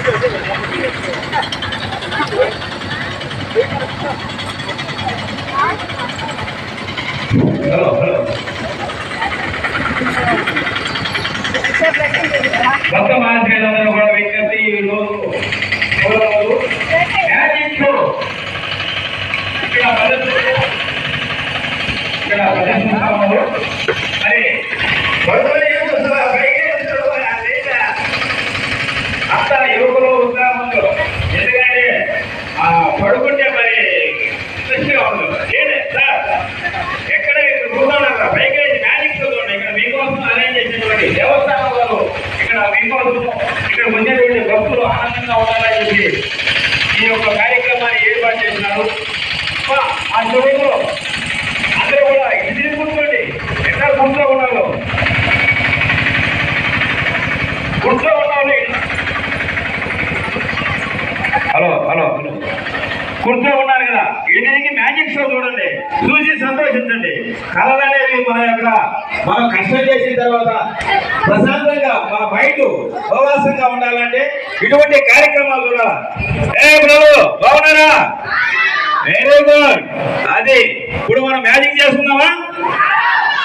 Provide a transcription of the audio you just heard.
Hello hello కొత్త మాధ్యమాలందరూ కూడా విజ్ఞప్తి ఈరోజు మ్యాజిక్ షో ఇక్కడ ప్రదర్శిస్తాము. మరి అంత యువకులు ఉత్సాహంలో ఎందుకంటే పడుకుంటే మరి ఇంట్రెస్ట్గా ఉంటుంది. ఏంటి సార్ ఎక్కడ కూర్చోండి పైకి మ్యాజిక్ షో చూడండి. ఇక్కడ మీకోసం అరేంజ్ చేసినటువంటి దేవస్థానం వారు ఇక్కడ మీకోసం ఇక్కడ వచ్చేటువంటి భక్తులు ఆనందంగా ఉండాలని చెప్పి ఈ యొక్క కార్యక్రమాన్ని ఏర్పాటు చేసినారు. ఆ చెరువులో అందరూ కూడా ఇది కూర్చోండి. ఎక్కడ కూర్చో ఉన్నారు హలో హలో కూర్చో ఉన్నారు కదా. ఇంటికి మ్యాజిక్ షో చూడండి, చూసి సంతోషించండి. కళలు అనేవి మనం కష్టం చేసిన తర్వాత ప్రశాంతంగా మన మైండ్ ఉల్లాసంగా ఉండాలంటే ఇటువంటి కార్యక్రమాలు చూడాలి. బాగున్నారా? Very good. అది ఇప్పుడు మనం మ్యాజిక్ చేసుకుందామా?